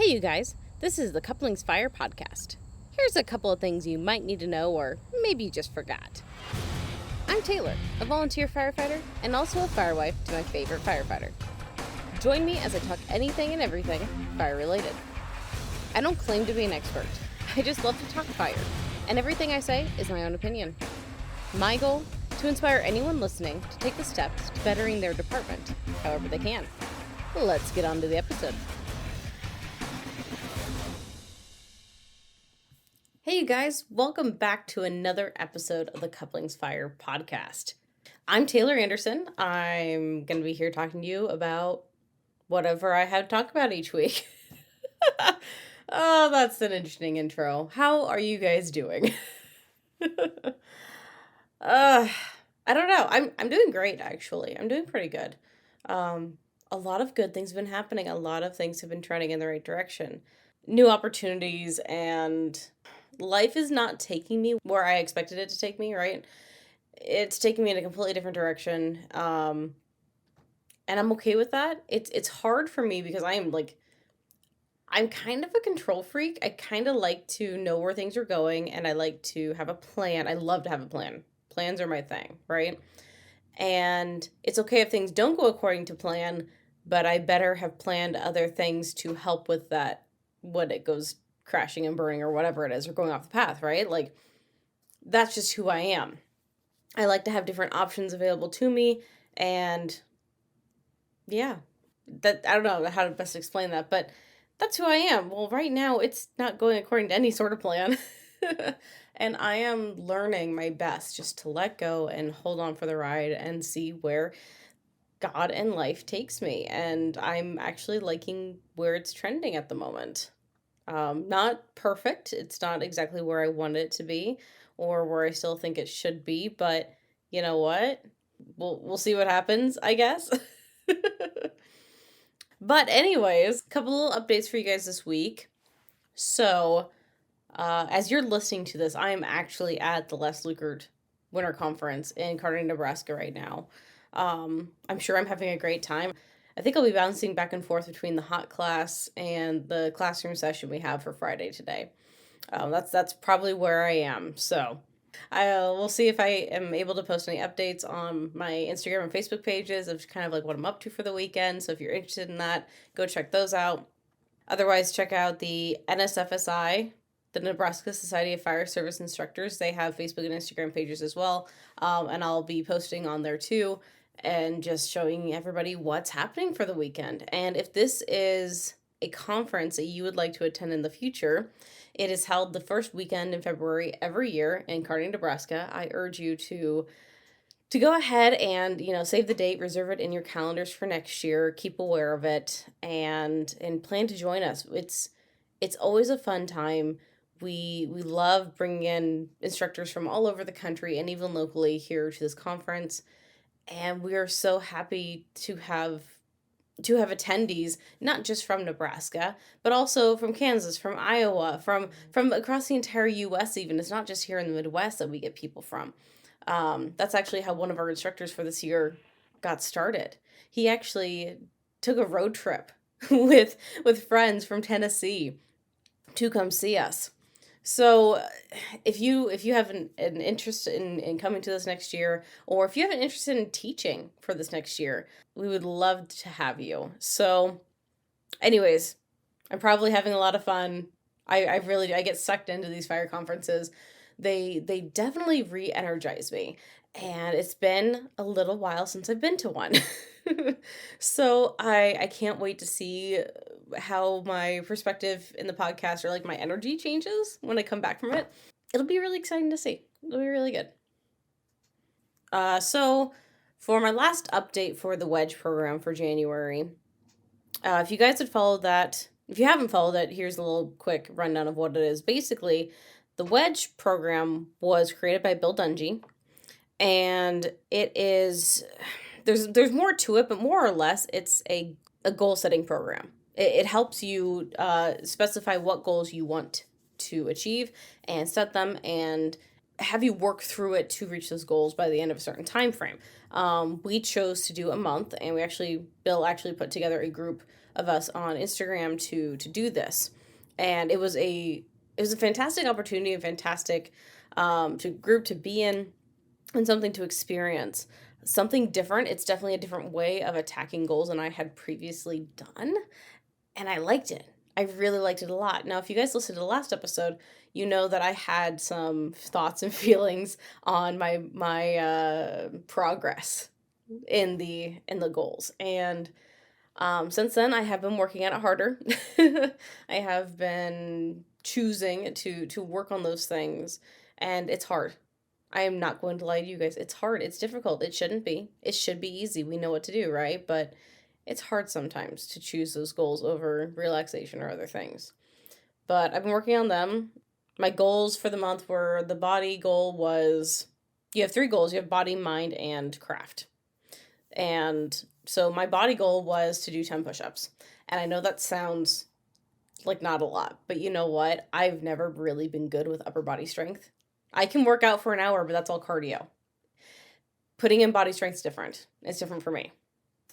Hey, you guys, this is the Couplings Fire podcast. Here's a couple of things you might need to know, or maybe you just forgot. I'm Taylor, a volunteer firefighter and also a firewife to my favorite firefighter. Join me as I talk anything and everything fire related. I don't claim to be an expert, I just love to talk fire, and everything I say is my own opinion. My goal? To inspire anyone listening to take the steps to bettering their department, however they can. Let's get on to the episode. Hey, you guys, welcome back to another episode of the Couplings Fire podcast. I'm Taylor Anderson. I'm going to be here talking to you about whatever I have to talk about each week. Oh, that's an interesting intro. How are you guys doing? I don't know. I'm doing great, actually. I'm doing pretty good. A lot of good things have been happening. A lot of things have been trending in the right direction. New opportunities, and life is not taking me where I expected it to take me, right? It's taking me in a completely different direction. And I'm okay with that. It's hard for me because I'm kind of a control freak. I kind of like to know where things are going, and I like to have a plan. I love to have a plan. Plans are my thing, right? And it's okay if things don't go according to plan, but I better have planned other things to help with that when it goes crashing and burning or whatever it is, or going off the path, right? Like, that's just who I am. I like to have different options available to me, and yeah, that I don't know how to best explain that, but that's who I am. Well, right now it's not going according to any sort of plan. And I am learning my best just to let go and hold on for the ride and see where God and life takes me. And I'm actually liking where it's trending at the moment. Not perfect. It's not exactly where I want it to be or where I still think it should be, but you know what? We'll see what happens, I guess. But anyways, a couple little updates for you guys this week. So, as you're listening to this, I am actually at the Les Lukert Winter Conference in Kearney, Nebraska right now. I'm sure I'm having a great time. I think I'll be bouncing back and forth between the hot class and the classroom session we have for Friday today. That's probably where I am. So we'll see if I am able to post any updates on my Instagram and Facebook pages of kind of like what I'm up to for the weekend. So if you're interested in that, go check those out. Otherwise, check out the NSFSI, the Nebraska Society of Fire Service Instructors. They have Facebook and Instagram pages as well. And I'll be posting on there too, and just showing everybody what's happening for the weekend. And if this is a conference that you would like to attend in the future, it is held the first weekend in February every year in Kearney, Nebraska. I urge you to go ahead and, save the date, reserve it in your calendars for next year, keep aware of it, and plan to join us. It's always a fun time. We love bringing in instructors from all over the country and even locally here to this conference. And we are so happy to have attendees, not just from Nebraska, but also from Kansas, from Iowa, from across the entire US even. It's not just here in the Midwest that we get people from. That's actually how one of our instructors for this year got started. He actually took a road trip with friends from Tennessee to come see us. So if you have an interest in coming to this next year, or if you have an interest in teaching for this next year, we would love to have you. So anyways, I'm probably having a lot of fun. I get sucked into these fire conferences. They definitely re-energize me, and it's been a little while since I've been to one. So I can't wait to see how my perspective in the podcast, or like my energy, changes when I come back from it. It'll be really exciting to see. It'll be really good. So for my last update for the Wedge program for January, if you guys had followed that, if you haven't followed it, here's a little quick rundown of what it is. Basically, the Wedge program was created by Bill Dungy, and it is, there's more to it, but more or less, it's a goal-setting program. It helps you specify what goals you want to achieve and set them, and have you work through it to reach those goals by the end of a certain time frame. We chose to do a month, and Bill actually put together a group of us on Instagram to do this, and it was a fantastic opportunity, a fantastic to group to be in, and something to experience. Something different. It's definitely a different way of attacking goals than I had previously done, and I liked it. I really liked it a lot. Now, if you guys listened to the last episode, you know that I had some thoughts and feelings on my progress in the goals, and since then I have been working at it harder. I have been choosing to work on those things, and it's hard. I am not going to lie to you guys. It's hard. It's difficult. It shouldn't be. It should be easy. We know what to do, right? But it's hard sometimes to choose those goals over relaxation or other things. But I've been working on them. My goals for the month were the body goal was you have three goals. You have body, mind, and craft. And so my body goal was to do 10 push-ups. And I know that sounds like not a lot, but you know what? I've never really been good with upper body strength. I can work out for an hour, but that's all cardio. Putting in body strength's different. It's different for me.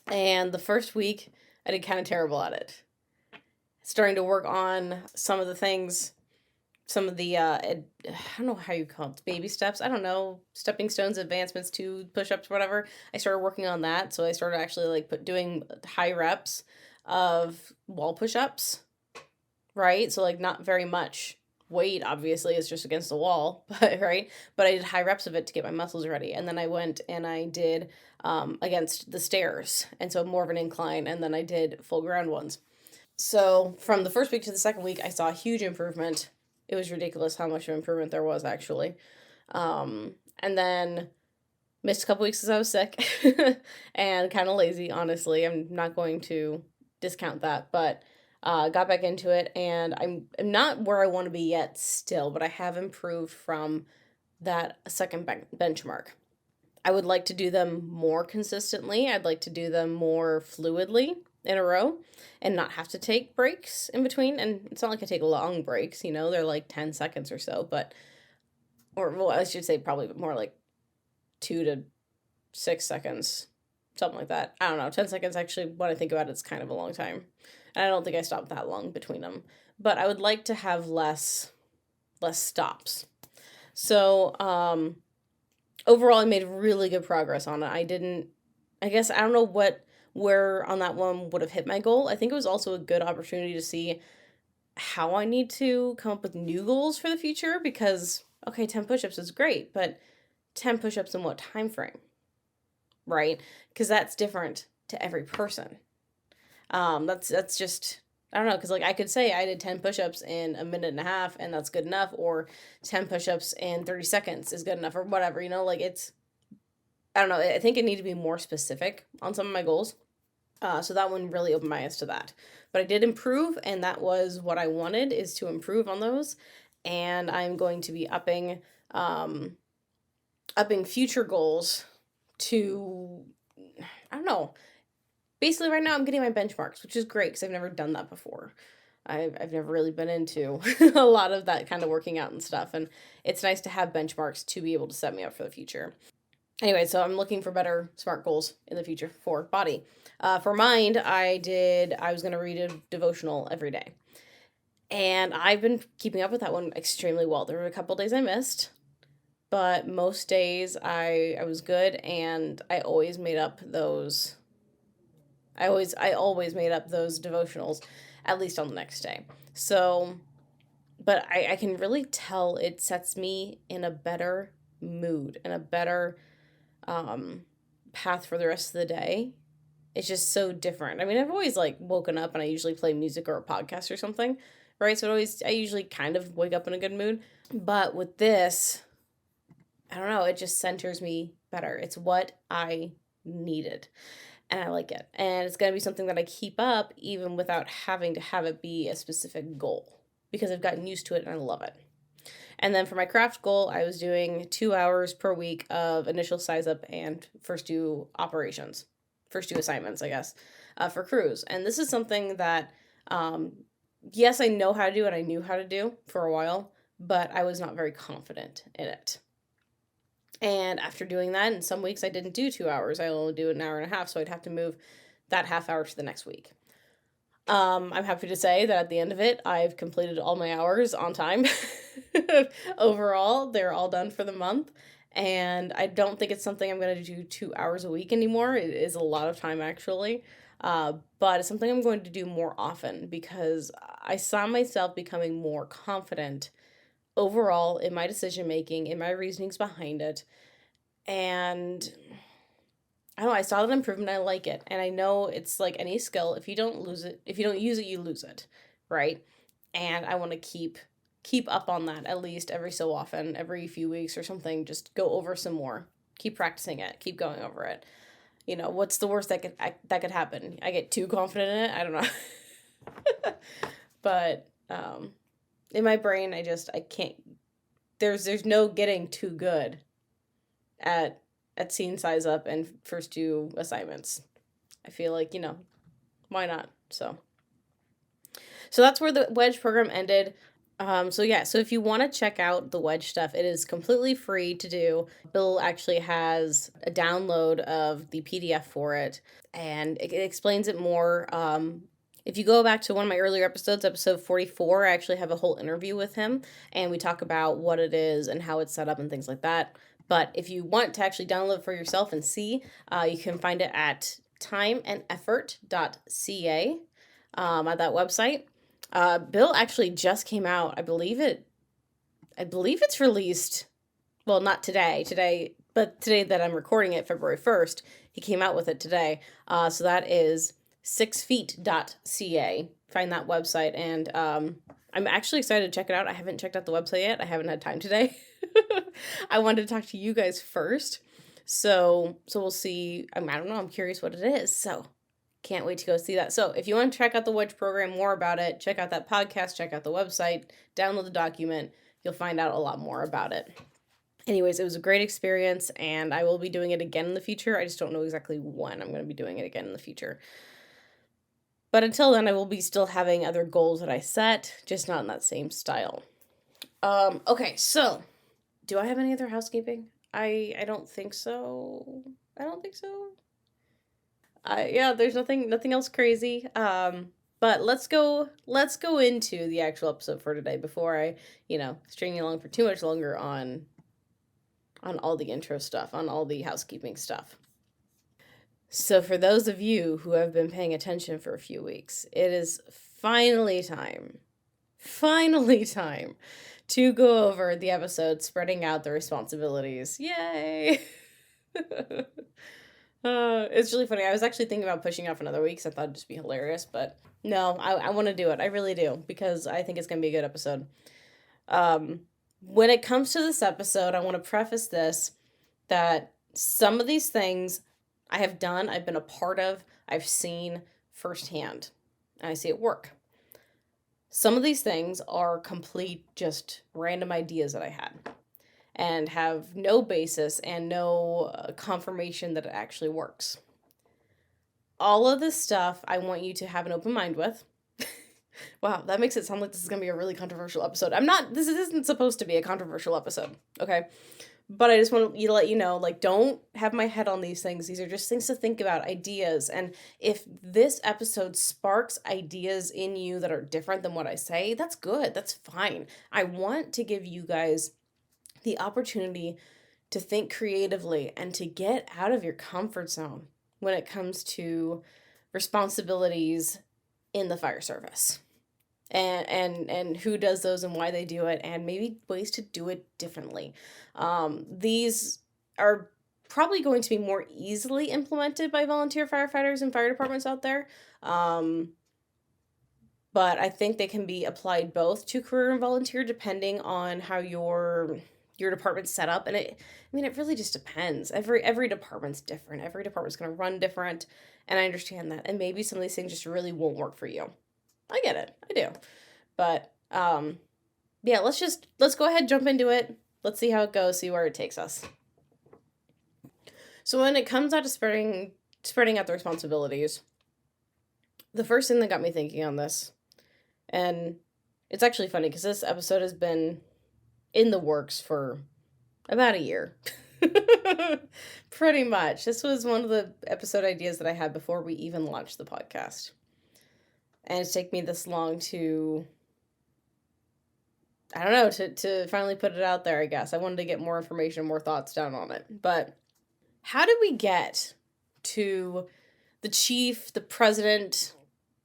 And the first week, I did kind of terrible at it. Starting to work on some of the things, some of the, I don't know how you call it, baby steps. I don't know, stepping stones, advancements to push-ups, whatever. I started working on that. So I started actually doing high reps of wall push-ups, right? So like not very much weight, obviously, it's just against the wall, but right. But I did high reps of it to get my muscles ready, and then I went and I did against the stairs, and so more of an incline, and then I did full ground ones. So from the first week to the second week, I saw a huge improvement. It was ridiculous how much of improvement there was actually. And then missed a couple weeks because I was sick and kind of lazy, honestly. I'm not going to discount that, but got back into it, and I'm not where I want to be yet still, but I have improved from that second benchmark. I would like to do them more consistently. I'd like to do them more fluidly in a row and not have to take breaks in between. And it's not like I take long breaks, they're like 10 seconds or so, or well, I should say probably more like 2 to 6 seconds, something like that. I don't know. 10 seconds, actually, when I think about it, it's kind of a long time. And I don't think I stopped that long between them. But I would like to have less stops. So, overall, I made really good progress on it. I don't know where on that one would have hit my goal. I think it was also a good opportunity to see how I need to come up with new goals for the future because, okay, 10 push-ups is great, but 10 push-ups in what time frame, right? Because that's different to every person. That's just, I don't know, because like I could say I did 10 push-ups in a minute and a half and that's good enough, or 10 push-ups in 30 seconds is good enough, or whatever, like I don't know, I think I need to be more specific on some of my goals. So that one really opened my eyes to that. But I did improve, and that was what I wanted, is to improve on those. And I'm going to be upping future goals to, I don't know. Basically, right now I'm getting my benchmarks, which is great because I've never done that before. I've never really been into a lot of that kind of working out and stuff, and it's nice to have benchmarks to be able to set me up for the future. Anyway, so I'm looking for better SMART goals in the future for body. For mind, I was going to read a devotional every day. And I've been keeping up with that one extremely well. There were a couple days I missed, but most days I was good, and I always made up those devotionals, at least on the next day. So, but I can really tell it sets me in a better mood and a better path for the rest of the day. It's just so different. I mean, I've always like woken up and I usually play music or a podcast or something, right? So I usually kind of wake up in a good mood. But with this, I don't know, it just centers me better. It's what I needed. And I like it. And it's going to be something that I keep up even without having to have it be a specific goal because I've gotten used to it and I love it. And then for my craft goal, I was doing 2 hours per week of initial size up and first do assignments, I guess, for crews. And this is something that, yes, I know how to do and I knew how to do for a while, but I was not very confident in it. And after doing that, in some weeks I didn't do 2 hours. I only do an hour and a half, so I'd have to move that half hour to the next week. I'm happy to say that at the end of it, I've completed all my hours on time. Overall, they're all done for the month. And I don't think it's something I'm going to do 2 hours a week anymore. It is a lot of time, actually. But it's something I'm going to do more often because I saw myself becoming more confident overall in my decision making, in my reasonings behind it. And I don't know, I saw that improvement, I like it. And I know it's like any skill, if you don't use it, you lose it, right? And I want to keep up on that at least every so often, every few weeks or something, just go over some more. Keep practicing it, keep going over it. What's the worst that could happen? I get too confident in it. I don't know. But in my brain, I can't. There's no getting too good at scene size up and first two assignments. I feel like why not? So that's where the wedge program ended. So if you want to check out the wedge stuff, it is completely free to do. Bill actually has a download of the PDF for it, and it explains it more. If you go back to one of my earlier episodes, episode 44, I actually have a whole interview with him, and we talk about what it is and how it's set up and things like that. But if you want to actually download it for yourself and see, you can find it at timeandeffort.ca at that website. Bill actually just came out. I believe it's released. Well, not today, but today that I'm recording it, February 1st, he came out with it today. So that is 6feet.ca. Find that website. And I'm actually excited to check it out. I haven't checked out the website yet. I haven't had time today. I wanted to talk to you guys first. So we'll see. I don't know. I'm curious what it is. So can't wait to go see that. So if you want to check out the wedge program, more about it, check out that podcast, check out the website, download the document. You'll find out a lot more about it. Anyways, it was a great experience, and I will be doing it again in the future. I just don't know exactly when I'm going to be doing it again in the future. But until then, I will be still having other goals that I set, just not in that same style. Okay, so do I have any other housekeeping? I don't think so. There's nothing else crazy. But let's go into the actual episode for today before I, string you along for too much longer on all the intro stuff, on all the housekeeping stuff. So for those of you who have been paying attention for a few weeks, it is finally time to go over the episode spreading out the responsibilities. Yay! It's really funny. I was actually thinking about pushing off another week because I thought it'd just be hilarious, but no, I want to do it. I really do, because I think it's going to be a good episode. When it comes to this episode, I want to preface this, that some of these things I have done, I've been a part of, I've seen firsthand, and I see it work. Some of these things are complete, just random ideas that I had, and have no basis and no confirmation that it actually works. All of this stuff I want you to have an open mind with. Wow, that makes it sound like this is going to be a really controversial episode. This isn't supposed to be a controversial episode, okay? But I just want to let you know, don't have my head on these things. These are just things to think about, ideas. And if this episode sparks ideas in you that are different than what I say, that's good. That's fine. I want to give you guys the opportunity to think creatively and to get out of your comfort zone when it comes to responsibilities in the fire service. And who does those and why they do it, and maybe ways to do it differently. These are probably going to be more easily implemented by volunteer firefighters and fire departments out there. But I think they can be applied both to career and volunteer depending on how your department's set up. And it really just depends. Every department's different. Every department's going to run different. And I understand that. And maybe some of these things just really won't work for you. I get it. I do. But, let's go ahead, jump into it. Let's see how it goes, see where it takes us. So when it comes out to spreading out the responsibilities, the first thing that got me thinking on this, and it's actually funny because this episode has been in the works for about a year. Pretty much. This was one of the episode ideas that I had before we even launched the podcast. And it's taken me this long to, I don't know, to finally put it out there, I guess. I wanted to get more information, more thoughts down on it. But how did we get to the chief, the president,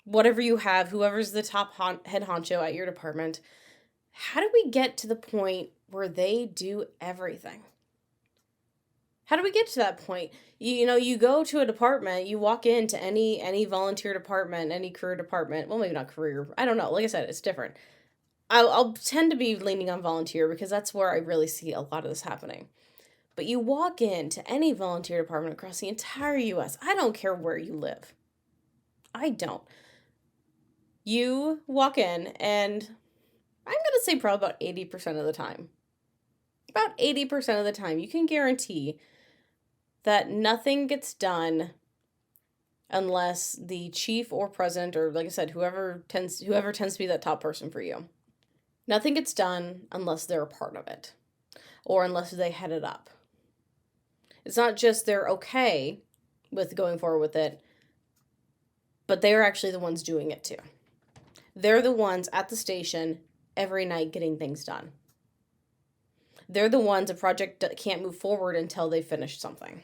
whatever you have, whoever's the top head honcho at your department? How did we get to the point where they do everything? How do we get to that point? You go to a department, you walk into any volunteer department, any career department. Well, maybe not career. I don't know. Like I said, it's different. I'll tend to be leaning on volunteer because that's where I really see a lot of this happening. But you walk into any volunteer department across the entire US. I don't care where you live. I don't. You walk in and I'm going to say probably about 80% of the time. About 80% of the time, you can guarantee that nothing gets done unless the chief or president, or like I said, whoever tends to be that top person for you. Nothing gets done unless they're a part of it or unless they head it up. It's not just they're okay with going forward with it, but they're actually the ones doing it too. They're the ones at the station every night getting things done. They're the ones a project can't move forward until they finish something.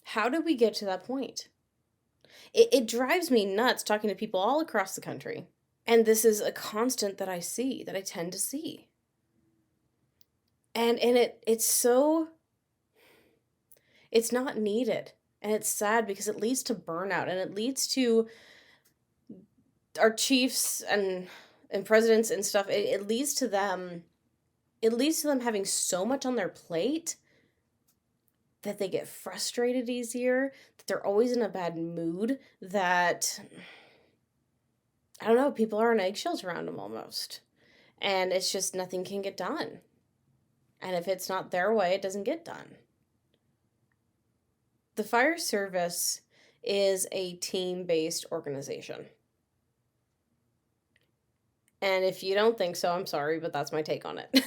How did we get to that point? It drives me nuts talking to people all across the country. And this is a constant that I see, that I tend to see. And it's not needed. And it's sad because it leads to burnout and it leads to our chiefs and presidents and stuff. It leads to them having so much on their plate that they get frustrated easier, that they're always in a bad mood, that, I don't know, people are on eggshells around them almost. And it's just nothing can get done. And if it's not their way, it doesn't get done. The fire service is a team-based organization. And if you don't think so, I'm sorry, but that's my take on it.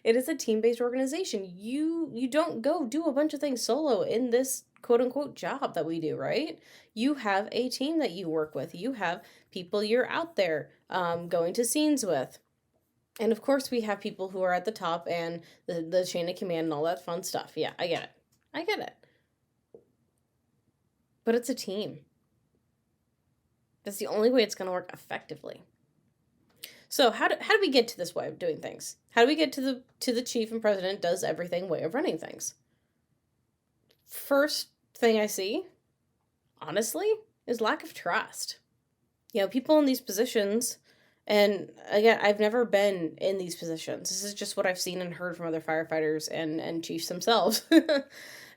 It is a team-based organization. You don't go do a bunch of things solo in this quote-unquote job that we do, right? You have a team that you work with. You have people you're out there going to scenes with. And of course, we have people who are at the top and the chain of command and all that fun stuff. Yeah, I get it. But it's a team. That's the only way it's going to work effectively. So how do we get to this way of doing things? How do we get to the chief and president does everything way of running things? First thing I see, honestly, is lack of trust. People in these positions, and again, I've never been in these positions. This is just what I've seen and heard from other firefighters and chiefs themselves,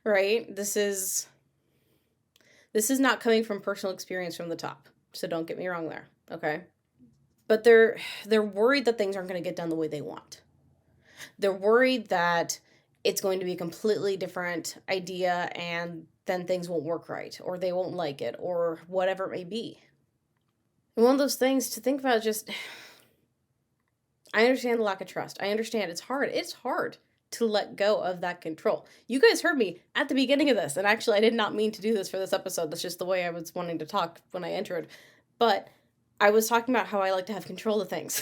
right? This is not coming from personal experience from the top. So don't get me wrong there, okay? But they're worried that things aren't going to get done the way they want. They're worried that it's going to be a completely different idea and then things won't work right, or they won't like it, or whatever it may be. And one of those things to think about is just, I understand the lack of trust. I understand it's hard. It's hard to let go of that control. You guys heard me at the beginning of this, and actually I did not mean to do this for this episode. That's just the way I was wanting to talk when I entered. But I was talking about how I like to have control of things.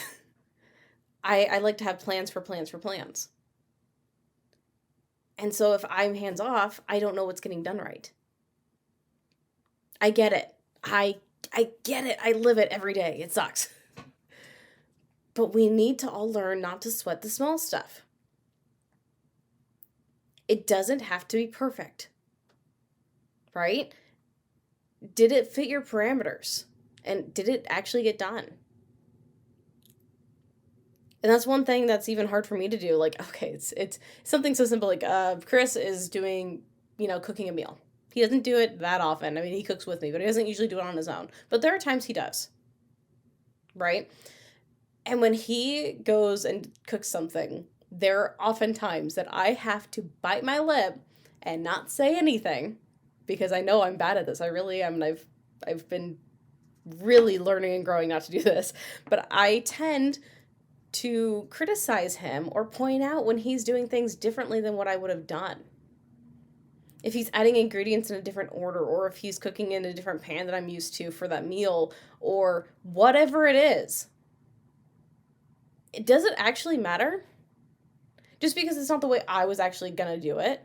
I like to have plans for plans for plans. And so if I'm hands off, I don't know what's getting done right. I get it. I get it. I live it every day. It sucks. But we need to all learn not to sweat the small stuff. It doesn't have to be perfect. Right? Did it fit your parameters? And did it actually get done? And that's one thing that's even hard for me to do. Like, okay, it's something so simple. Like, Chris is doing, cooking a meal. He doesn't do it that often. I mean, he cooks with me, but he doesn't usually do it on his own. But there are times he does. Right? And when he goes and cooks something, there are often times that I have to bite my lip and not say anything because I know I'm bad at this. I really am. And I've been really learning and growing not to do this. But I tend to criticize him or point out when he's doing things differently than what I would have done. If he's adding ingredients in a different order, or if he's cooking in a different pan that I'm used to for that meal, or whatever it is. Does it actually matter? Just because it's not the way I was actually gonna do it,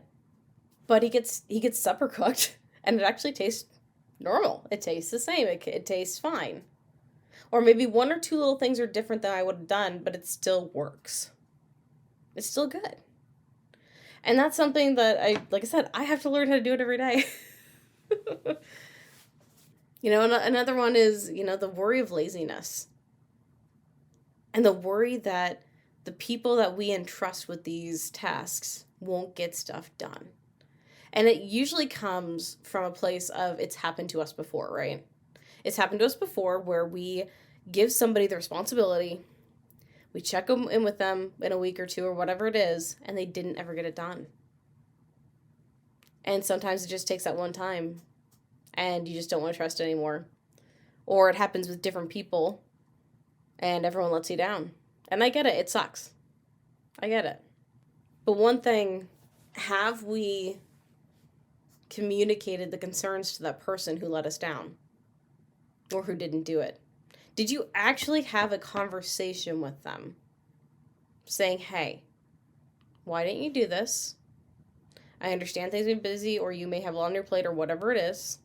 but he gets supper cooked, and it actually tastes normal. It tastes the same. It tastes fine. Or maybe one or two little things are different than I would have done, but it still works. It's still good. And that's something that like I said, I have to learn how to do it every day. Another one is, the worry of laziness. And the worry that the people that we entrust with these tasks won't get stuff done. And it usually comes from a place of it's happened to us before, right? It's happened to us before where we give somebody the responsibility, we check them in with them in a week or two or whatever it is, and they didn't ever get it done. And sometimes it just takes that one time and you just don't want to trust anymore. Or it happens with different people and everyone lets you down. And I get it. It sucks. I get it. But one thing, have we communicated the concerns to that person who let us down or who didn't do it? Did you actually have a conversation with them saying, hey, why didn't you do this? I understand things are busy, or you may have a lot on your plate, or whatever it is.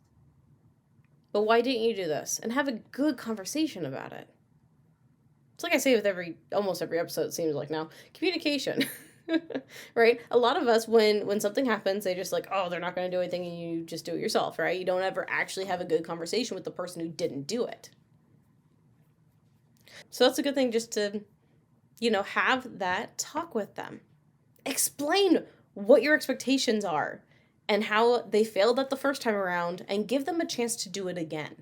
But why didn't you do this? And have a good conversation about it. It's like I say with almost every episode, it seems like now, communication. Right? A lot of us, when something happens, they just like, oh, they're not going to do anything, and you just do it yourself, right? You don't ever actually have a good conversation with the person who didn't do it. So that's a good thing, just to, have that talk with them. Explain what your expectations are and how they failed at the first time around, and give them a chance to do it again.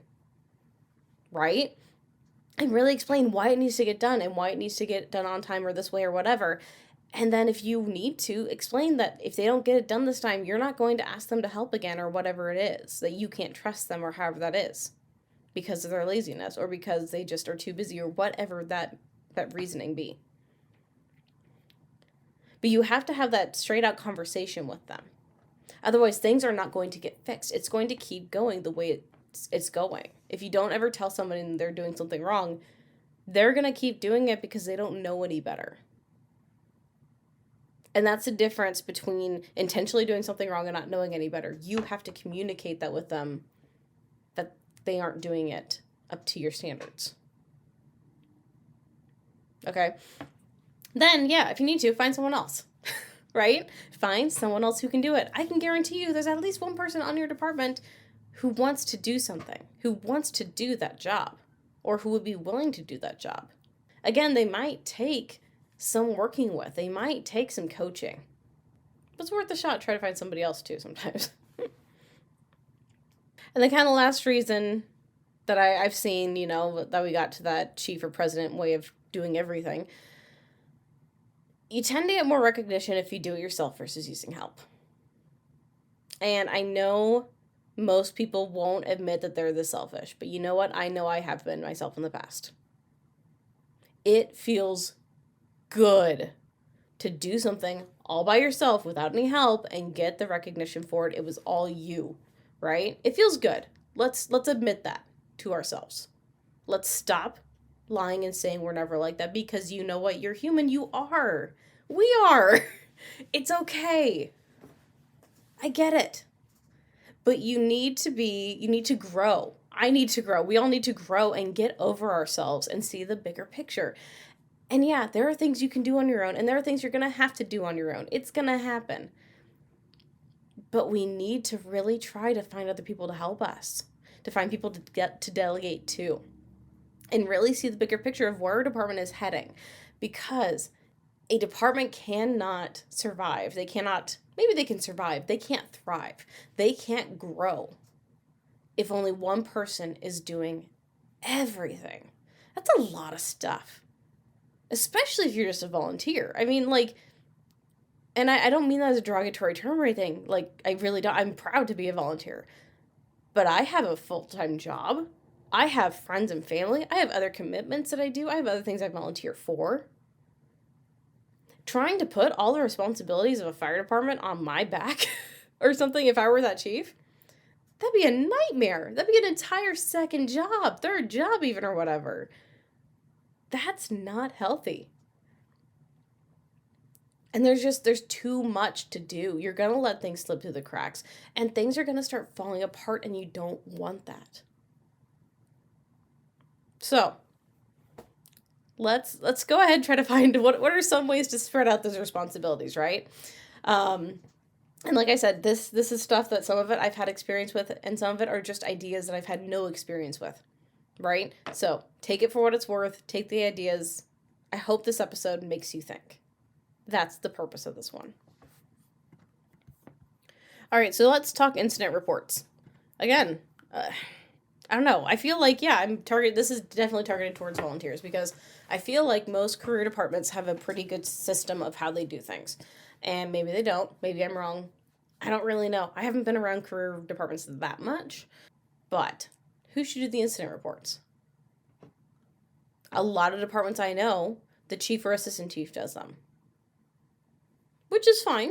Right? And really explain why it needs to get done and why it needs to get done on time or this way or whatever. And then if you need to, explain that if they don't get it done this time, you're not going to ask them to help again or whatever it is, that you can't trust them or however that is because of their laziness or because they just are too busy or whatever that reasoning be. But you have to have that straight out conversation with them. Otherwise, things are not going to get fixed. It's going to keep going the way it's going. If you don't ever tell somebody they're doing something wrong, they're going to keep doing it because they don't know any better. And that's the difference between intentionally doing something wrong and not knowing any better. You have to communicate that with them, that they aren't doing it up to your standards. Okay? Then, yeah, if you need to, find someone else, right? Find someone else who can do it. I can guarantee you there's at least one person on your department who wants to do something, who wants to do that job, or who would be willing to do that job. Again, they might take some working with. They might take some coaching. But it's worth a shot. Try to find somebody else too sometimes. And the kind of last reason that I've seen, that we got to that chief or president way of doing everything, you tend to get more recognition if you do it yourself versus using help. And I know most people won't admit that they're this selfish, but you know what? I know I have been myself in the past. It feels good to do something all by yourself without any help and get the recognition for it. It was all you, right? It feels good. Let's admit that to ourselves. Let's stop lying and saying we're never like that, because you know what? You're human. You are. We are. It's okay. I get it. But you need to grow. I need to grow. We all need to grow and get over ourselves and see the bigger picture. And yeah, there are things you can do on your own, and there are things you're going to have to do on your own. It's going to happen. But we need to really try to find other people to help us, to find people to get to delegate to, and really see the bigger picture of where our department is heading. Because a department cannot survive. Maybe they can survive. They can't thrive. They can't grow if only one person is doing everything. That's a lot of stuff. Especially if you're just a volunteer. I mean, and I don't mean that as a derogatory term or anything. I really don't. I'm proud to be a volunteer. But I have a full-time job. I have friends and family. I have other commitments that I do. I have other things I volunteer for. trying to put all the responsibilities of a fire department on my back or something if I were that chief, that'd be a nightmare. That'd be an entire second job, third job even, or whatever. That's not healthy. And there's too much to do. You're going to let things slip through the cracks, and things are going to start falling apart, and you don't want that. So, let's go ahead and try to find what are some ways to spread out those responsibilities, right? And like I said, this is stuff that some of it I've had experience with, and some of it are just ideas that I've had no experience with, right? So, take it for what it's worth. Take the ideas. I hope this episode makes you think. That's the purpose of this one. All right, so let's talk incident reports. Again, I don't know. I feel like, yeah, this is definitely targeted towards volunteers, because I feel like most career departments have a pretty good system of how they do things. And maybe they don't. Maybe I'm wrong. I don't really know. I haven't been around career departments that much. But who should do the incident reports? A lot of departments I know, the chief or assistant chief does them. Which is fine.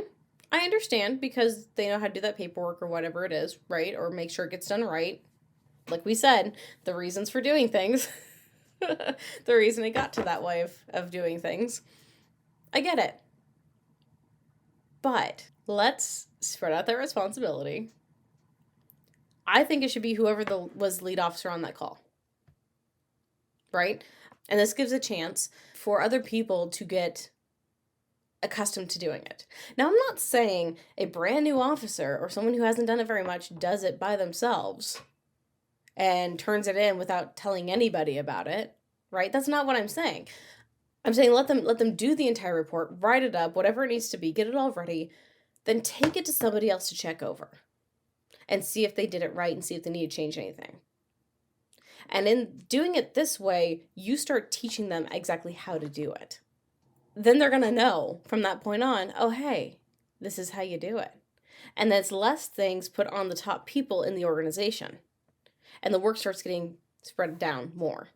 I understand, because they know how to do that paperwork or whatever it is, right? Or make sure it gets done right. Like we said, the reasons for doing things, the reason it got to that way of doing things. I get it. But let's spread out that responsibility. I think it should be whoever was lead officer on that call. Right? And this gives a chance for other people to get accustomed to doing it. Now, I'm not saying a brand new officer or someone who hasn't done it very much does it by themselves and turns it in without telling anybody about it, right? That's not what I'm saying. I'm saying let them do the entire report, write it up, whatever it needs to be, get it all ready, then take it to somebody else to check over and see if they did it right and see if they need to change anything. And in doing it this way, you start teaching them exactly how to do it. Then they're going to know from that point on, oh, hey, this is how you do it. And that's less things put on the top people in the organization. And the work starts getting spread down more.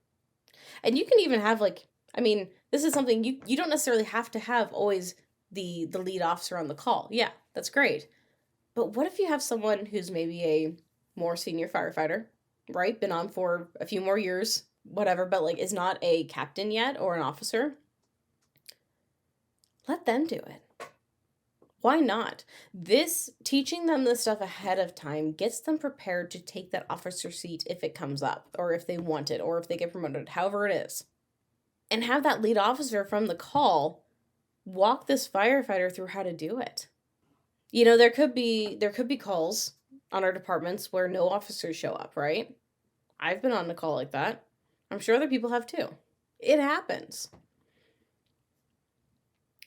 And you can even have this is something you don't necessarily have to have always the lead officer on the call. Yeah, that's great. But what if you have someone who's maybe a more senior firefighter, right? Been on for a few more years, whatever, but is not a captain yet or an officer? Let them do it. Why not? Teaching them this stuff ahead of time gets them prepared to take that officer seat if it comes up, or if they want it, or if they get promoted, however it is. And have that lead officer from the call walk this firefighter through how to do it. There could be calls on our departments where no officers show up, right? I've been on a call like that. I'm sure other people have too. It happens.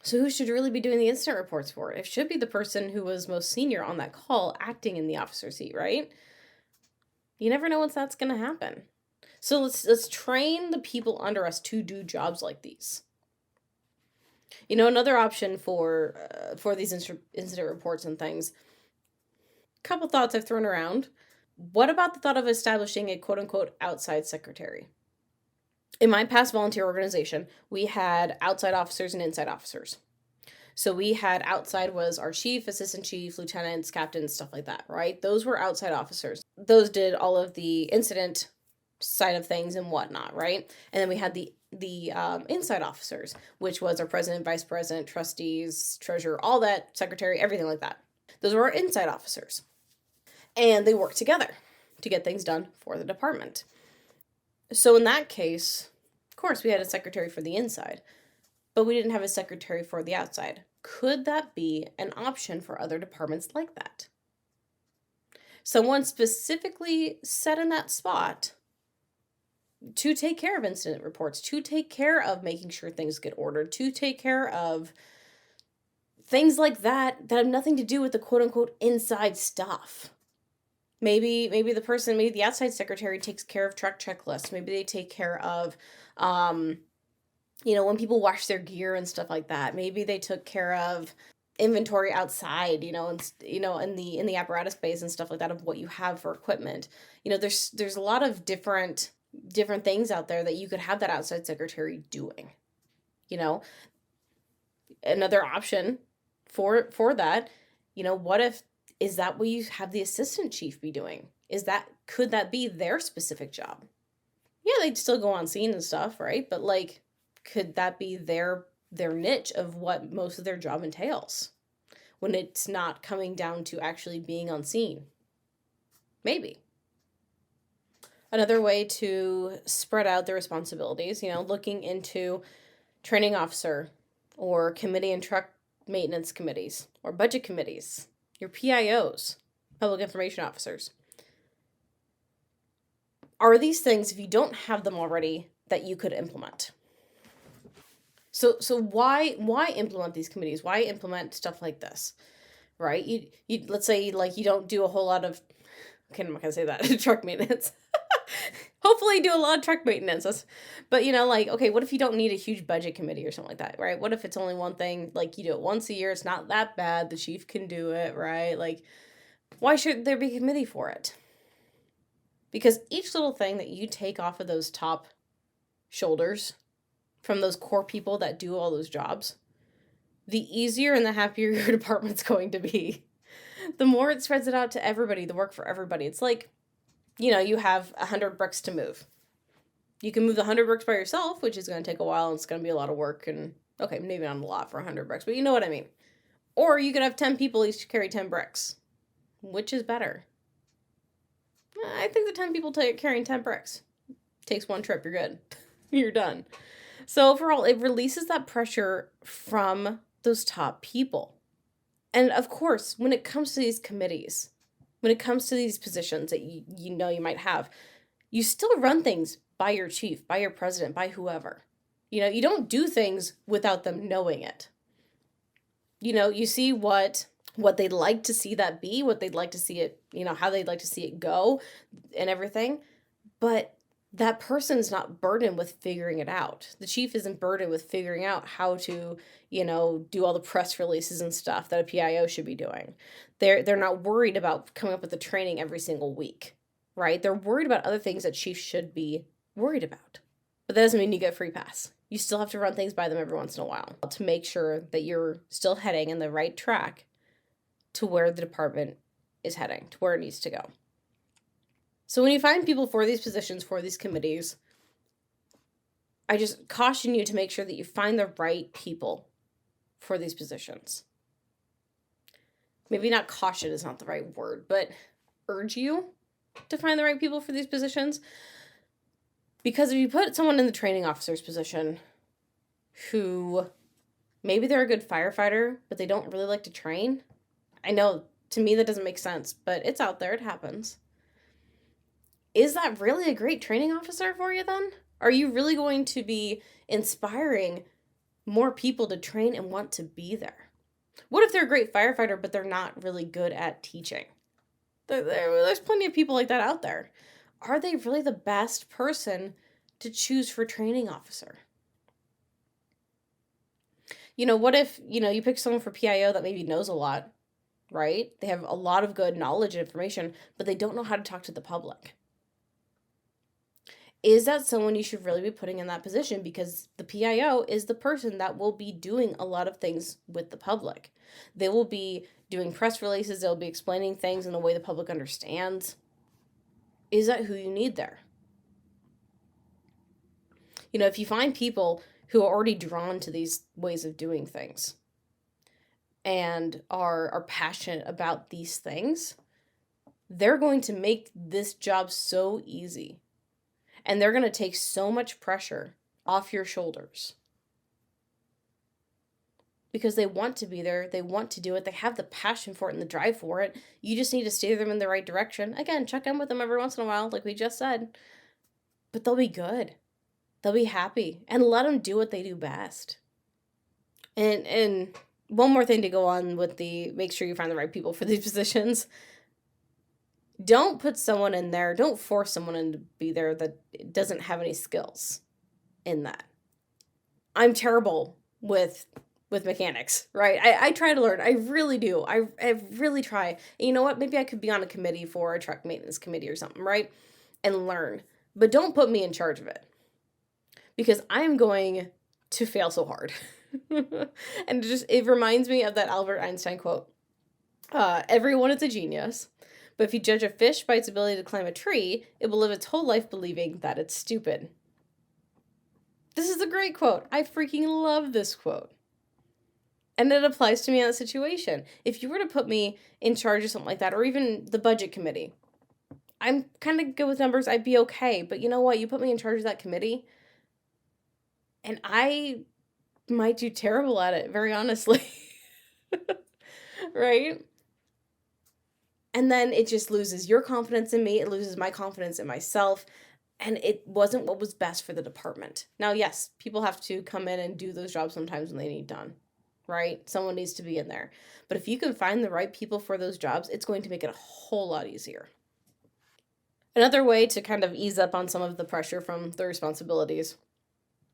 So who should really be doing the incident reports for it? It should be the person who was most senior on that call acting in the officer seat, right? You never know when that's going to happen. So let's train the people under us to do jobs like these. Another option for these incident reports and things. Couple thoughts I've thrown around. What about the thought of establishing a quote-unquote outside secretary? In my past volunteer organization, we had outside officers and inside officers. So we had outside was our chief, assistant chief, lieutenants, captains, stuff like that, right? Those were outside officers. Those did all of the incident side of things and whatnot, right? And then we had the inside officers, which was our president, vice president, trustees, treasurer, all that, secretary, everything like that. Those were our inside officers. And they worked together to get things done for the department. So in that case, of course, we had a secretary for the inside, but we didn't have a secretary for the outside. Could that be an option for other departments like that? Someone specifically set in that spot to take care of incident reports, to take care of making sure things get ordered, to take care of things like that have nothing to do with the quote-unquote inside stuff. Maybe the outside secretary takes care of truck checklists. Maybe they take care of, when people wash their gear and stuff like that. Maybe they took care of inventory outside, in the apparatus space and stuff like that of what you have for equipment. There's a lot of different things out there that you could have that outside secretary doing. Another option for that, what if, is that what you have the assistant chief be doing? Could that be their specific job? Yeah, they'd still go on scene and stuff, right? But like, could that be their niche of what most of their job entails when it's not coming down to actually being on scene? Maybe. Another way to spread out the responsibilities, looking into training officer or committee and truck maintenance committees or budget committees, your PIOs, public information officers. Are these things, if you don't have them already, that you could implement? So why implement these committees? Why implement stuff like this? Right? You let's say like you don't do a whole lot of, okay, I'm not gonna say that, truck maintenance. Hopefully you do a lot of truck maintenance. But like, okay, what if you don't need a huge budget committee or something like that, right? What if it's only one thing, like you do it once a year, it's not that bad, the chief can do it, right? Like, why should there be a committee for it? Because each little thing that you take off of those top shoulders from those core people that do all those jobs, the easier and the happier your department's going to be. The more it spreads it out to everybody, the work for everybody. It's like, you have 100 bricks to move. You can move the 100 bricks by yourself, which is going to take a while and it's going to be a lot of work. And okay, maybe not a lot for 100 bricks, but you know what I mean. Or you could have 10 people each carry 10 bricks. Which is better? I think the 10 people carrying 10 bricks. Takes one trip, you're good. You're done. So overall, it releases that pressure from those top people. And of course, when it comes to these committees, when it comes to these positions that you might have, you still run things by your chief, by your president, by whoever. You don't do things without them knowing it. You see what they'd like to see that be, what they'd like to see it, how they'd like to see it go and everything. But that person's not burdened with figuring it out. The chief isn't burdened with figuring out how to, do all the press releases and stuff that a PIO should be doing. They're not worried about coming up with the training every single week, right? They're worried about other things that chiefs should be worried about. But that doesn't mean you get free pass. You still have to run things by them every once in a while to make sure that you're still heading in the right track to where the department is heading, to where it needs to go. So when you find people for these positions, for these committees, I just caution you to make sure that you find the right people for these positions. Maybe not caution is not the right word, but urge you to find the right people for these positions. Because if you put someone in the training officer's position who maybe they're a good firefighter, but they don't really like to train. I know, to me that doesn't make sense, but it's out there, it happens. Is that really a great training officer for you then? Are you really going to be inspiring more people to train and want to be there? What if they're a great firefighter, but they're not really good at teaching? There's plenty of people like that out there. Are they really the best person to choose for training officer? What if, you pick someone for PIO that maybe knows a lot, right? They have a lot of good knowledge and information, but they don't know how to talk to the public. Is that someone you should really be putting in that position? Because the PIO is the person that will be doing a lot of things with the public. They will be doing press releases. They'll be explaining things in a way the public understands. Is that who you need there? If you find people who are already drawn to these ways of doing things and are passionate about these things, they're going to make this job so easy. And they're going to take so much pressure off your shoulders. Because they want to be there, they want to do it, they have the passion for it and the drive for it. You just need to steer them in the right direction. Again, check in with them every once in a while, like we just said. But they'll be good. They'll be happy. And let them do what they do best. And one more thing to go on with make sure you find the right people for these positions. Don't put someone in there, don't force someone in to be there that doesn't have any skills in that. I'm terrible with mechanics, right? I try to learn. I really do. I really try. And you know what? Maybe I could be on a committee for a truck maintenance committee or something, right? And learn. But don't put me in charge of it. Because I'm going to fail so hard. And it reminds me of that Albert Einstein quote. Everyone is a genius, but if you judge a fish by its ability to climb a tree, it will live its whole life believing that it's stupid. This is a great quote. I freaking love this quote. And it applies to me in that situation. If you were to put me in charge of something like that, or even the budget committee, I'm kind of good with numbers. I'd be okay. But you know what? You put me in charge of that committee, and I might do terrible at it, very honestly. Right? And then it just loses your confidence in me. It loses my confidence in myself. And it wasn't what was best for the department. Now, yes, people have to come in and do those jobs sometimes when they need done, right? Someone needs to be in there. But if you can find the right people for those jobs, it's going to make it a whole lot easier. Another way to kind of ease up on some of the pressure from the responsibilities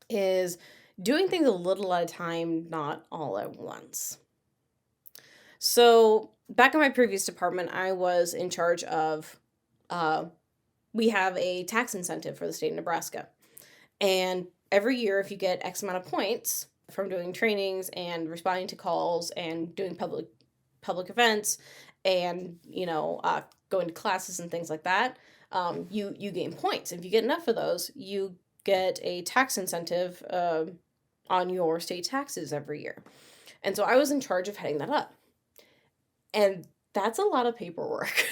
is doing things a little at a time, not all at once. So, back in my previous department, I was in charge of, we have a tax incentive for the state of Nebraska. And every year, if you get X amount of points from doing trainings and responding to calls and doing public events and, going to classes and things like that, you gain points. If you get enough of those, you get a tax incentive on your state taxes every year. And so I was in charge of heading that up. And that's a lot of paperwork.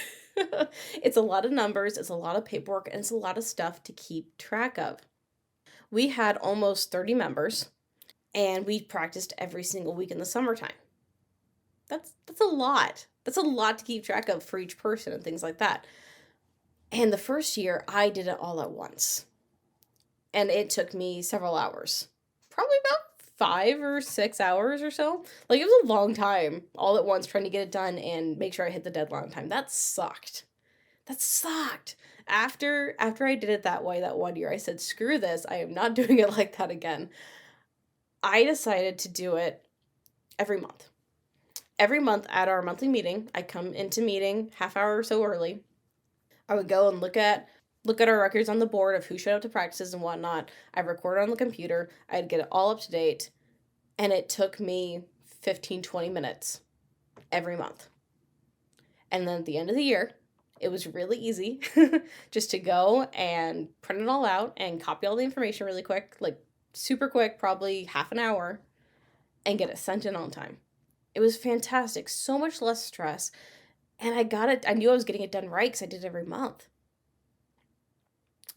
It's a lot of numbers, it's a lot of paperwork, and it's a lot of stuff to keep track of. We had almost 30 members, and we practiced every single week in the summertime. That's a lot. That's a lot to keep track of for each person and things like that. And the first year, I did it all at once. And it took me several hours. Probably about 5 or 6 hours or so. Like, it was a long time all at once trying to get it done and make sure I hit the deadline on time. That sucked. After I did it that way that one year, I said, screw this. I am not doing it like that again. I decided to do it every month. Every month at our monthly meeting, I come into meeting half hour or so early. I would go and look at our records on the board of who showed up to practices and whatnot. I'd record it on the computer. I'd get it all up to date. And it took me 15-20 minutes every month. And then at the end of the year, it was really easy just to go and print it all out and copy all the information really quick, like super quick, probably half an hour, and get it sent in on time. It was fantastic. So much less stress. And I knew I was getting it done right because I did it every month.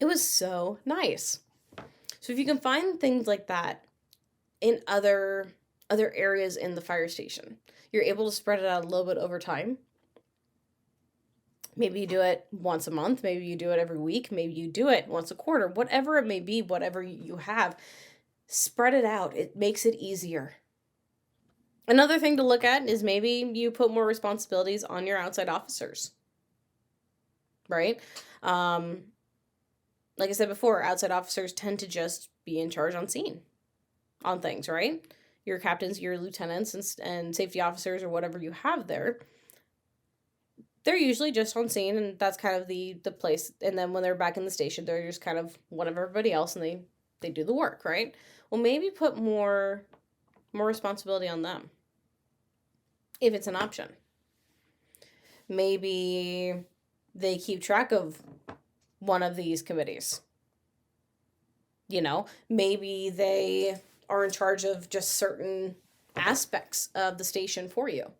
It was so nice. So if you can find things like that in other areas in the fire station, you're able to spread it out a little bit over time. Maybe you do it once a month, maybe you do it every week, maybe you do it once a quarter, whatever it may be, whatever you have, spread it out. It makes it easier. Another thing to look at is maybe you put more responsibilities on your outside officers, right? Like I said before, outside officers tend to just be in charge on scene on things, right? Your captains, your lieutenants, and safety officers or whatever you have there, they're usually just on scene, and that's kind of the place. And then when they're back in the station, they're just kind of one of everybody else, and they do the work, right? Well, maybe put more responsibility on them if it's an option. Maybe they keep track of one of these committees. Maybe they are in charge of just certain aspects of the station for you.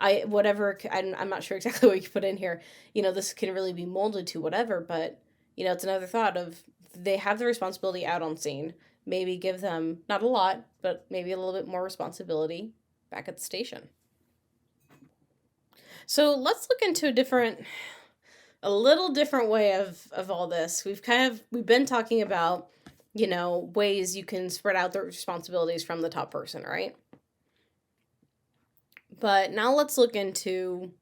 I'm not sure exactly what you put in here. This can really be molded to whatever, but, it's another thought of they have the responsibility out on scene. Maybe give them, not a lot, but maybe a little bit more responsibility back at the station. So let's look into a little different way of all this. We've been talking about, ways you can spread out the responsibilities from the top person, right? But now let's look into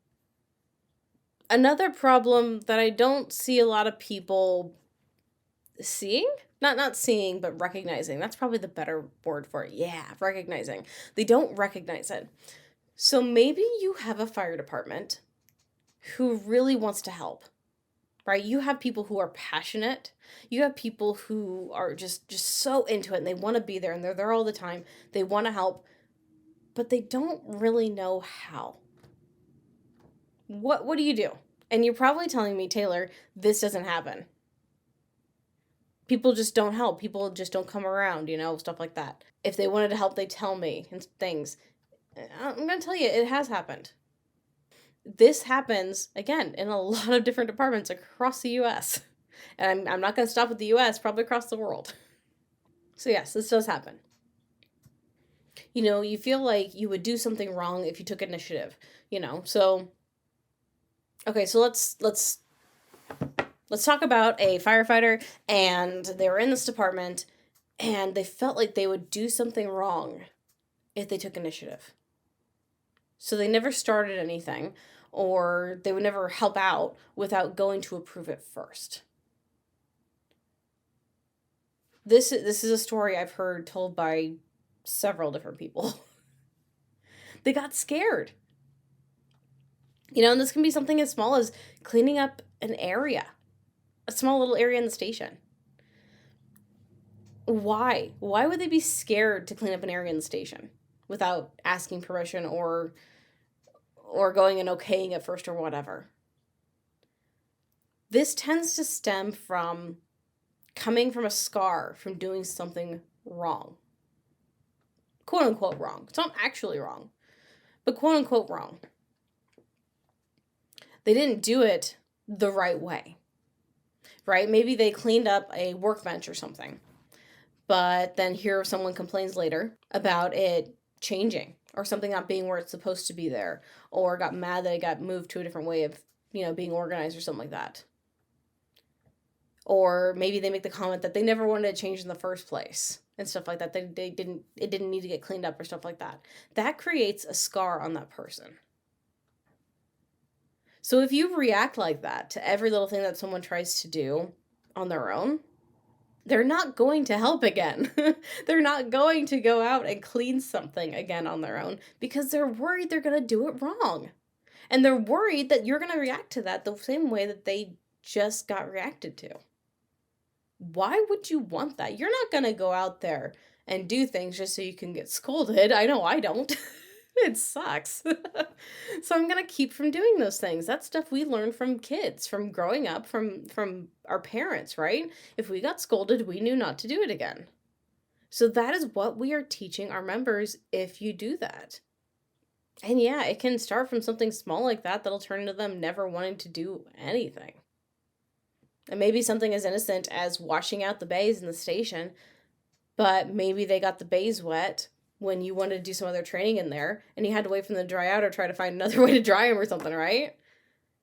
another problem that I don't see a lot of people seeing. Not seeing, but recognizing. That's probably the better word for it. Yeah, recognizing. They don't recognize it. So maybe you have a fire department who really wants to help. right? You have people who are passionate. You have people who are just so into it and they want to be there and they're there all the time. They want to help, but they don't really know how. What do you do? And you're probably telling me, Taylor, this doesn't happen. People just don't help. People just don't come around, stuff like that. If they wanted to help, they tell me and things. I'm going to tell you, it has happened. This happens, again, in a lot of different departments across the US. And I'm not going to stop with the US, probably across the world. So yes, this does happen. You feel like you would do something wrong if you took initiative, So okay, so let's talk about a firefighter, and they were in this department and they felt like they would do something wrong if they took initiative. So they never started anything, or they would never help out without going to approve it first. This is a story I've heard told by several different people. They got scared. And this can be something as small as cleaning up an area, a small little area in the station. Why? Why would they be scared to clean up an area in the station without asking permission or going and okaying it first or whatever? This tends to stem from coming from a scar from doing something wrong. Quote unquote wrong. It's not actually wrong, but quote unquote wrong. They didn't do it the right way, right? Maybe they cleaned up a workbench or something, but then here someone complains later about it changing or something not being where it's supposed to be there, or got mad that it got moved to a different way of, being organized or something like that. Or maybe they make the comment that they never wanted to change in the first place and stuff like that. It didn't need to get cleaned up or stuff like that. That creates a scar on that person. So if you react like that to every little thing that someone tries to do on their own, they're not going to help again. They're not going to go out and clean something again on their own because they're worried they're going to do it wrong. And they're worried that you're going to react to that the same way that they just got reacted to. Why would you want that? You're not going to go out there and do things just so you can get scolded. I know I don't. It sucks. So I'm going to keep from doing those things. That's stuff we learn from kids, from growing up, from our parents, right? If we got scolded, we knew not to do it again. So that is what we are teaching our members if you do that. And yeah, it can start from something small like that that'll turn into them never wanting to do anything. And maybe something as innocent as washing out the bays in the station, but maybe they got the bays wet when you wanted to do some other training in there, and you had to wait for them to dry out or try to find another way to dry them or something, right?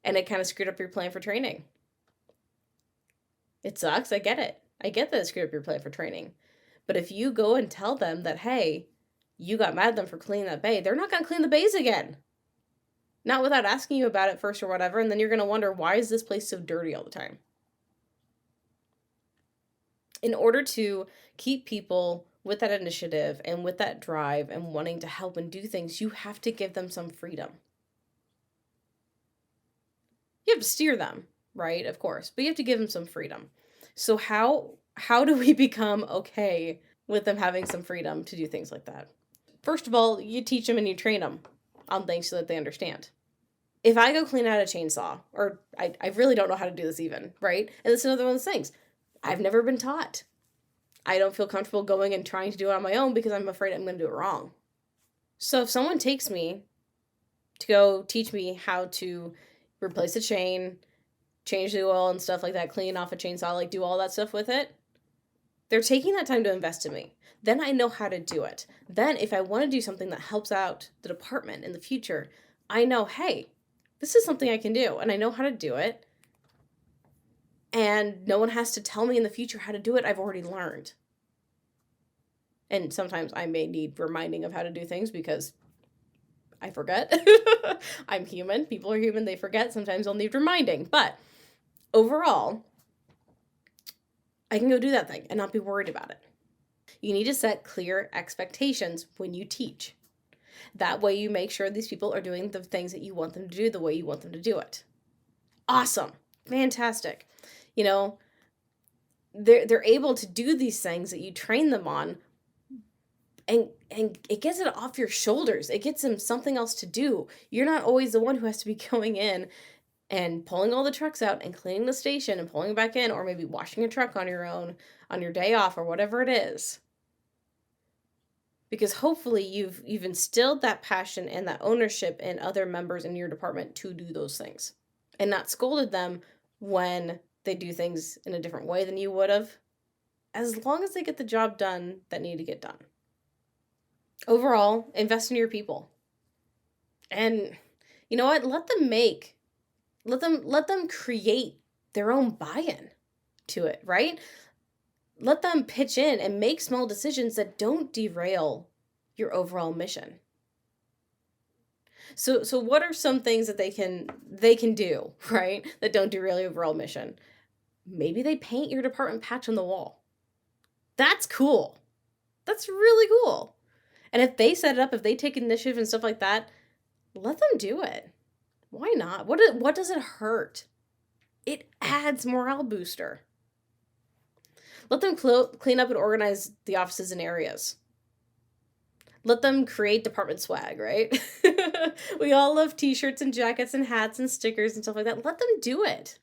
And it kind of screwed up your plan for training. It sucks. I get it. I get that it screwed up your plan for training. But if you go and tell them that, hey, you got mad at them for cleaning that bay, they're not going to clean the bays again. Not without asking you about it first or whatever, and then you're going to wonder, why is this place so dirty all the time? In order to keep people with that initiative and with that drive and wanting to help and do things, you have to give them some freedom. You have to steer them, right? Of course, but you have to give them some freedom. So how do we become okay with them having some freedom to do things like that? First of all, you teach them and you train them on things so that they understand. If I go clean out a chainsaw, or I really don't know how to do this even, right? And it's another one of those things. I've never been taught. I don't feel comfortable going and trying to do it on my own because I'm afraid I'm going to do it wrong. So if someone takes me to go teach me how to replace a chain, change the oil and stuff like that, clean off a chainsaw, like do all that stuff with it, they're taking that time to invest in me. Then I know how to do it. Then if I want to do something that helps out the department in the future, I know, hey, this is something I can do and I know how to do it. And no one has to tell me in the future how to do it. I've already learned. And sometimes I may need reminding of how to do things because I forget. I'm human. People are human. They forget. Sometimes I'll need reminding. But overall, I can go do that thing and not be worried about it. You need to set clear expectations when you teach. That way you make sure these people are doing the things that you want them to do the way you want them to do it. Awesome. Fantastic. You know, they're able to do these things that you train them on, and it gets it off your shoulders. It gets them something else to do. You're not always the one who has to be going in and pulling all the trucks out and cleaning the station and pulling it back in, or maybe washing a truck on your own on your day off or whatever it is. Because hopefully you've instilled that passion and that ownership in other members in your department to do those things, and not scolded them when they do things in a different way than you would have, as long as they get the job done that need to get done. Overall, invest in your people. And you know what? Let them create their own buy-in to it, right? Let them pitch in and make small decisions that don't derail your overall mission. So what are some things that they can do, right? That don't derail your overall mission? Maybe they paint your department patch on the wall. That's cool. That's really cool. And if they set it up, if they take initiative and stuff like that, let them do it. Why not? What does it hurt? It adds morale booster. Let them clean up and organize the offices and areas. Let them create department swag, right? We all love t-shirts and jackets and hats and stickers and stuff like that. Let them do it.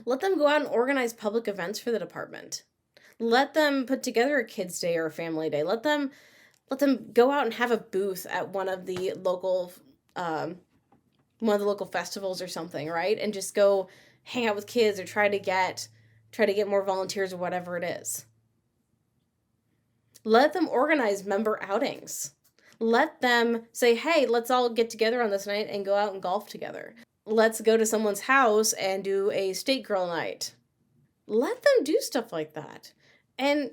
Let them go out and organize public events for the department. Let them put together a kids' day or a family day. Let them go out and have a booth at one of the local festivals or something, right? And just go hang out with kids or try to get more volunteers or whatever it is. Let them organize member outings. Let them say, hey, let's all get together on this night and go out and golf together. Let's go to someone's house and do a steak grill night. Let them do stuff like that. And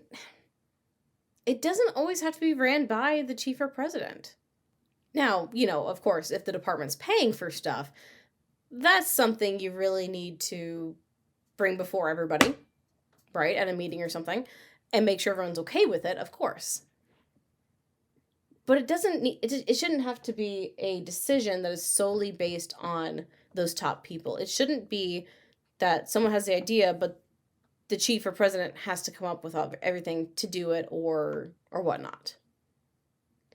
it doesn't always have to be ran by the chief or president. Now, of course, if the department's paying for stuff, that's something you really need to bring before everybody, right, at a meeting or something, and make sure everyone's okay with it, of course. But it shouldn't have to be a decision that is solely based on those top people. It shouldn't be that someone has the idea, but the chief or president has to come up with everything to do it or whatnot.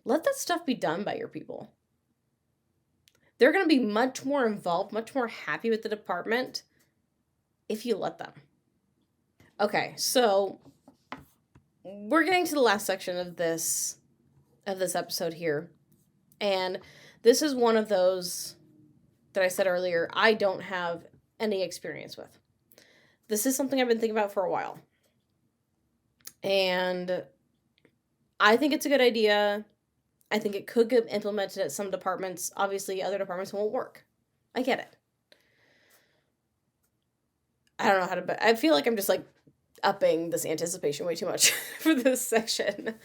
Let that stuff be done by your people. They're going to be much more involved, much more happy with the department if you let them. Okay, so we're getting to the last section of this episode here. And this is one of those that I said earlier I don't have any experience with. This is something I've been thinking about for a while. And I think it's a good idea. I think it could get implemented at some departments. Obviously, other departments won't work. I get it. I don't know how to... I feel like I'm just upping this anticipation way too much for this section.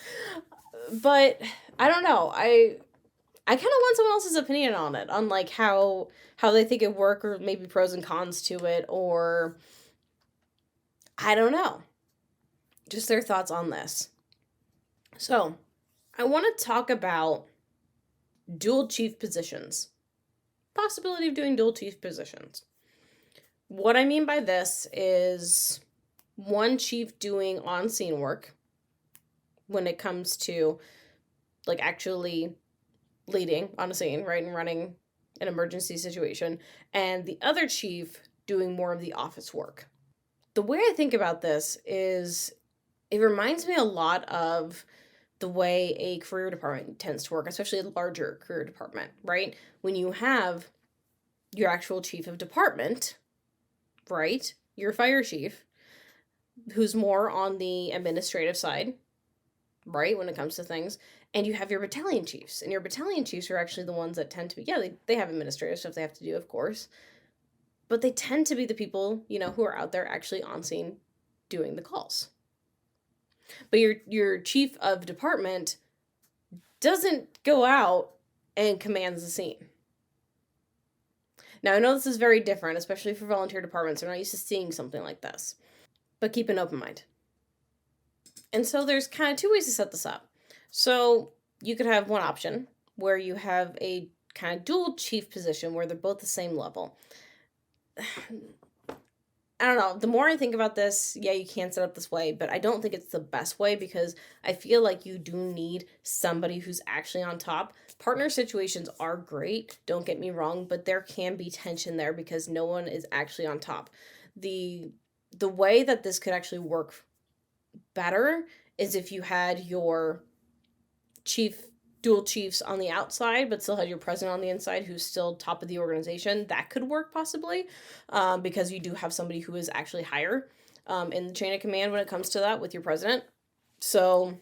But I don't know. I kind of want someone else's opinion on it, on how they think it work, or maybe pros and cons to it, or I don't know. Just their thoughts on this. So, I want to talk about dual chief positions. Possibility of doing dual chief positions. What I mean by this is one chief doing on-scene work when it comes to actually leading on a scene, right, and running an emergency situation, and the other chief doing more of the office work. The way I think about this is it reminds me a lot of the way a career department tends to work, especially a larger career department, right? When you have your actual chief of department, right, your fire chief, who's more on the administrative side, right, when it comes to things, and you have your battalion chiefs, and your battalion chiefs are actually the ones that tend to be, they have administrative stuff they have to do, of course, but they tend to be the people, who are out there actually on scene doing the calls. But your chief of department doesn't go out and commands the scene. Now, I know this is very different, especially for volunteer departments. They're not used to seeing something like this. But keep an open mind. And so there's kind of two ways to set this up. So you could have one option where you have a kind of dual chief position where they're both the same level. I don't know. The more I think about this, yeah, you can set up this way, but I don't think it's the best way because I feel like you do need somebody who's actually on top. Partner situations are great, don't get me wrong, but there can be tension there because no one is actually on top. The the way that this could actually work better is if you had your chief dual chiefs on the outside but still had your president on the inside who's still top of the organization. That could work possibly, because you do have somebody who is actually higher, in the chain of command when it comes to that with your president. So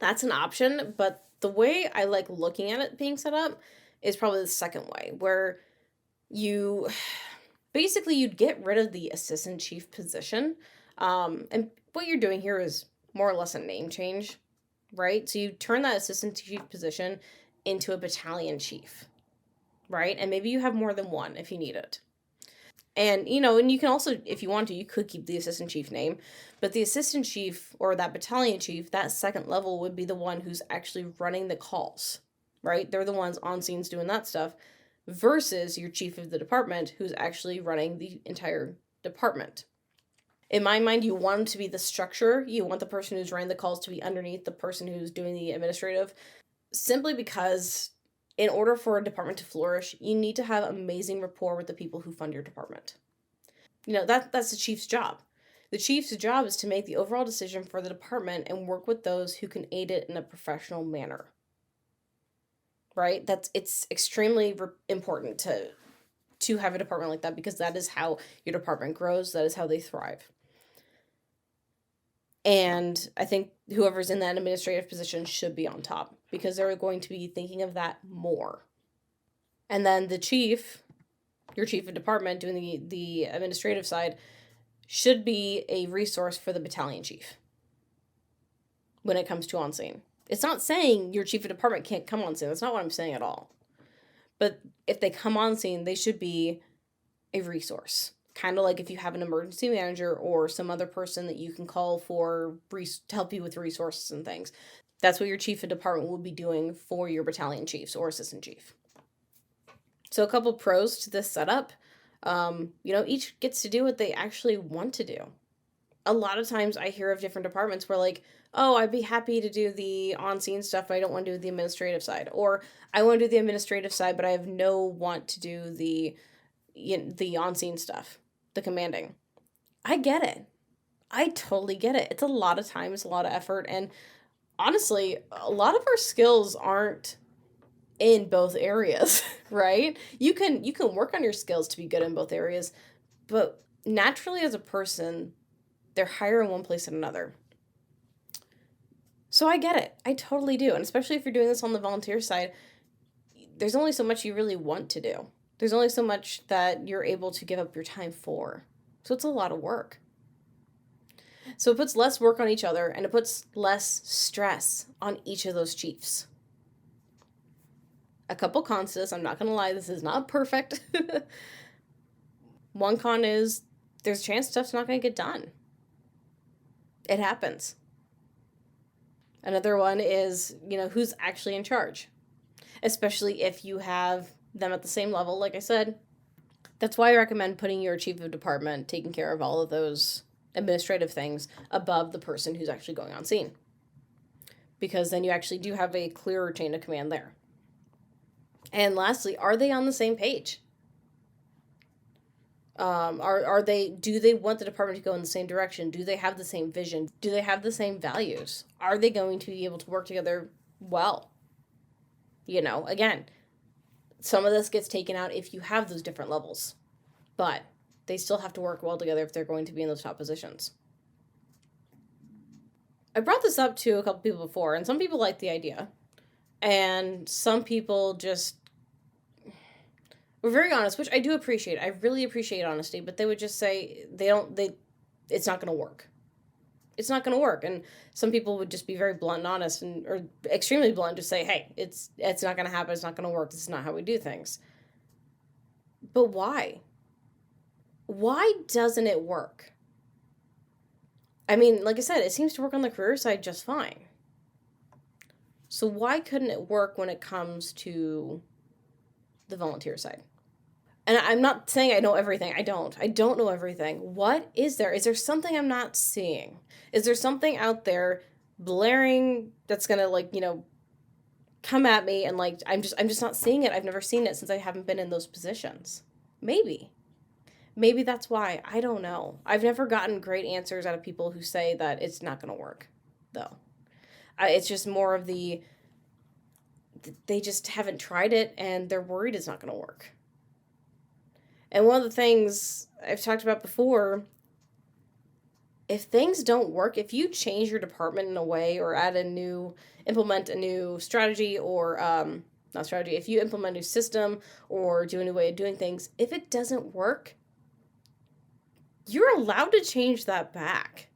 that's an option, but the way I like looking at it being set up is probably the second way, where you basically you'd get rid of the assistant chief position. And what you're doing here is more or less a name change, right? So you turn that assistant chief position into a battalion chief, right? And maybe you have more than one if you need it. And and you can also, if you want to, you could keep the assistant chief name, but the assistant chief or that battalion chief, that second level would be the one who's actually running the calls, right? They're the ones on scenes doing that stuff versus your chief of the department who's actually running the entire department. In my mind, you want to be the structure. You want the person who's running the calls to be underneath the person who's doing the administrative, simply because in order for a department to flourish, you need to have amazing rapport with the people who fund your department. That's the chief's job. The chief's job is to make the overall decision for the department and work with those who can aid it in a professional manner. Right? It's extremely important to have a department like that because that is how your department grows, that is how they thrive. And I think whoever's in that administrative position should be on top because they're going to be thinking of that more. And then the chief, your chief of department doing the administrative side, should be a resource for the battalion chief when it comes to on scene. It's not saying your chief of department can't come on scene. That's not what I'm saying at all. But if they come on scene, they should be a resource. Kind of like if you have an emergency manager or some other person that you can call for to help you with resources and things. That's what your chief of department would be doing for your battalion chiefs or assistant chief. So a couple pros to this setup. Each gets to do what they actually want to do. A lot of times I hear of different departments where like, oh, I'd be happy to do the on-scene stuff, but I don't want to do the administrative side. Or I want to do the administrative side, but I have no want to do the on-scene stuff, the commanding. I get it. I totally get it. It's a lot of time, it's a lot of effort, and honestly, a lot of our skills aren't in both areas, right? You can work on your skills to be good in both areas, but naturally as a person, they're higher in one place than another. So I get it. I totally do. And especially if you're doing this on the volunteer side, there's only so much you really want to do. There's only so much that you're able to give up your time for. So it's a lot of work. So it puts less work on each other and it puts less stress on each of those chiefs. A couple cons to this, I'm not going to lie, this is not perfect. One con is there's a chance stuff's not going to get done. It happens. Another one is, who's actually in charge, especially if you have them at the same level, like I said. That's why I recommend putting your chief of department taking care of all of those administrative things above the person who's actually going on scene. Because then you actually do have a clearer chain of command there. And lastly, are they on the same page? Do they want the department to go in the same direction? Do they have the same vision? Do they have the same values? Are they going to be able to work together well? Again, some of this gets taken out if you have those different levels, but they still have to work well together if they're going to be in those top positions. I brought this up to a couple people before, and some people like the idea, and some people just were very honest, which I do appreciate. I really appreciate honesty, but they would just say it's not going to work. It's not going to work. And some people would just be very blunt and honest or extremely blunt, just say, hey, it's not going to happen. It's not going to work. This is not how we do things. But why? Why doesn't it work? I mean, like I said, it seems to work on the career side just fine. So why couldn't it work when it comes to the volunteer side? And I'm not saying I know everything. I don't. I don't know everything. What is there? Is there something I'm not seeing? Is there something out there blaring that's gonna like, come at me and like I'm just not seeing it. I've never seen it since I haven't been in those positions. Maybe. Maybe that's why. I don't know. I've never gotten great answers out of people who say that it's not gonna work, though. It's just more of they just haven't tried it and they're worried it's not gonna work. And one of the things I've talked about before, if things don't work, if you change your department in a way or implement a new strategy or, not strategy, if you implement a new system or do a new way of doing things, if it doesn't work, you're allowed to change that back.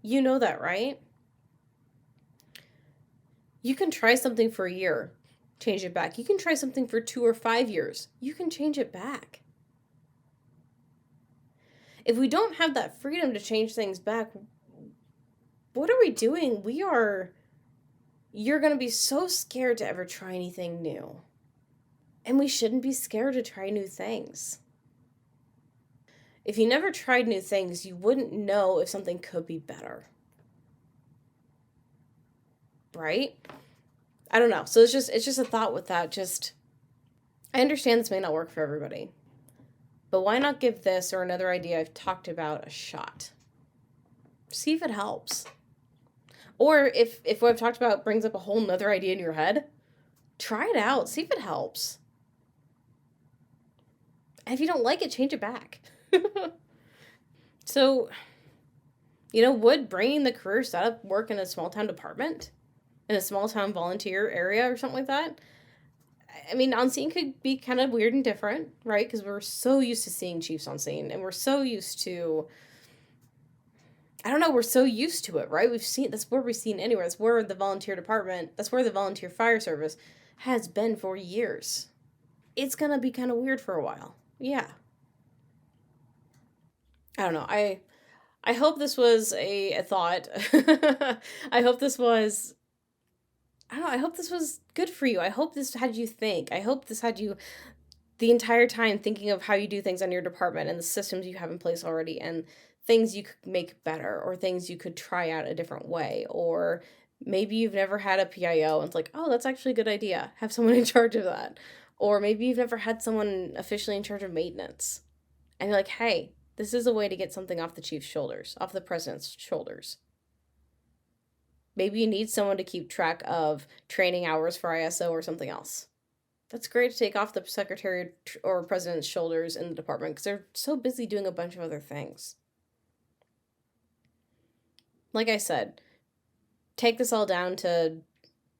You know that, right? You can try something for a year, change it back. You can try something for 2 or 5 years. You can change it back. If we don't have that freedom to change things back, what are we doing? You're going to be so scared to ever try anything new. And we shouldn't be scared to try new things. If you never tried new things, you wouldn't know if something could be better. Right? I don't know. So it's just a thought with that. I understand this may not work for everybody. But why not give this or another idea I've talked about a shot? See if it helps. Or if what I've talked about brings up a whole nother idea in your head, try it out. See if it helps. And if you don't like it, change it back. So, would bringing the career setup work in a small town department? In a small town volunteer area or something like that? I mean, on scene could be kind of weird and different, right? Because we're so used to seeing chiefs on scene, and we're so used to, I don't know, we're so used to it, right? That's where we've seen anywhere. That's where the volunteer department, that's where the volunteer fire service has been for years. It's going to be kind of weird for a while. Yeah. I don't know. I hope this was a thought. I hope this was I don't know, I hope this was good for you. I hope this had you think. I hope this had you the entire time thinking of how you do things on your department and the systems you have in place already and things you could make better or things you could try out a different way. Or maybe you've never had a PIO and it's like, oh, that's actually a good idea. Have someone in charge of that. Or maybe you've never had someone officially in charge of maintenance. And you're like, hey, this is a way to get something off the chief's shoulders, off the president's shoulders. Maybe you need someone to keep track of training hours for ISO or something else. That's great to take off the secretary or president's shoulders in the department because they're so busy doing a bunch of other things. Like I said, take this all down to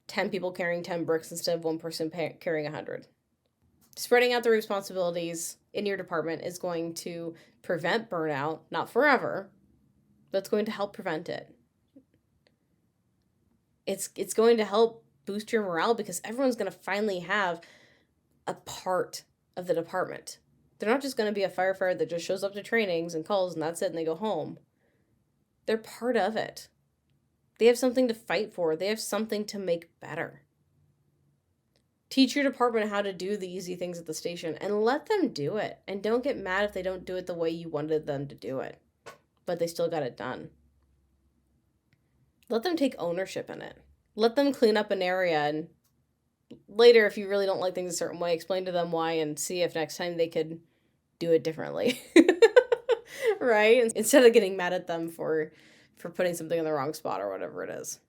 10 people carrying 10 bricks instead of one person carrying 100. Spreading out the responsibilities in your department is going to prevent burnout, not forever, but it's going to help prevent it. It's going to help boost your morale because everyone's going to finally have a part of the department. They're not just going to be a firefighter that just shows up to trainings and calls and that's it and they go home. They're part of it. They have something to fight for. They have something to make better. Teach your department how to do the easy things at the station and let them do it. And don't get mad if they don't do it the way you wanted them to do it, but they still got it done. Let them take ownership in it. Let them clean up an area and later, if you really don't like things a certain way, explain to them why and see if next time they could do it differently. Right? Instead of getting mad at them for putting something in the wrong spot or whatever it is.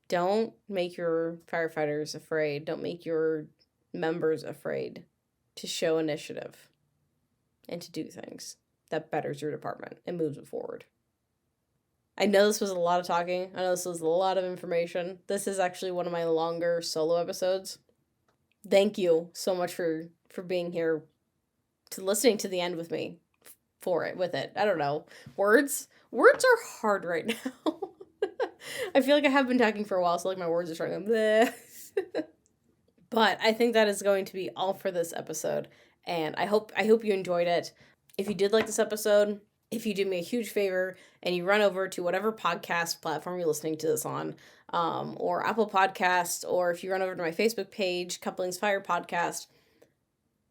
Don't make your firefighters afraid. Don't make your members afraid to show initiative and to do things that betters your department and moves it forward. I know this was a lot of talking. I know this was a lot of information. This is actually one of my longer solo episodes. Thank you so much for being here, to listening to the end with me, with it. I don't know. Words are hard right now. I feel like I have been talking for a while, so like my words are starting to But I think that is going to be all for this episode, and I hope you enjoyed it. If you did like this episode, if you do me a huge favor and you run over to whatever podcast platform you're listening to this on, or Apple Podcasts, or if you run over to my Facebook page, Couplings Fire Podcast,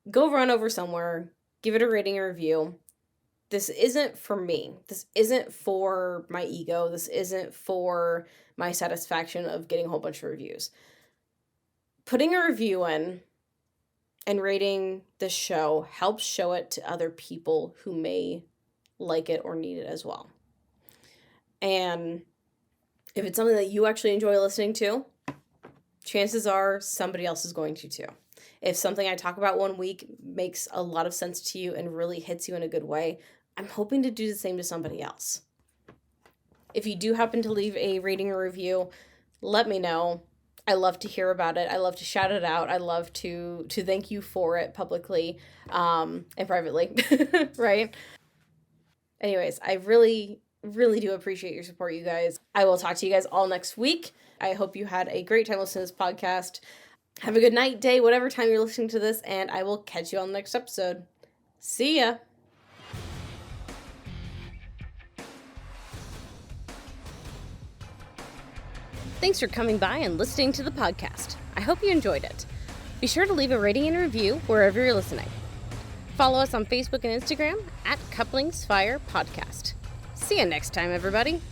go run over somewhere, give it a rating and review. This isn't for me. This isn't for my ego. This isn't for my satisfaction of getting a whole bunch of reviews. Putting a review in and rating the show helps show it to other people who may like it or need it as well. And if it's something that you actually enjoy listening to, chances are somebody else is going to too. If something I talk about one week makes a lot of sense to you and really hits you in a good way, I'm hoping to do the same to somebody else. If you do happen to leave a rating or review, let me know. I love to hear about it. I love to shout it out. I love to thank you for it publicly and privately, right? Anyways, I really, really do appreciate your support, you guys. I will talk to you guys all next week. I hope you had a great time listening to this podcast. Have a good night, day, whatever time you're listening to this, and I will catch you on the next episode. See ya! Thanks for coming by and listening to the podcast. I hope you enjoyed it. Be sure to leave a rating and review wherever you're listening. Follow us on Facebook and Instagram @CouplingsFire Podcast. See you next time, everybody.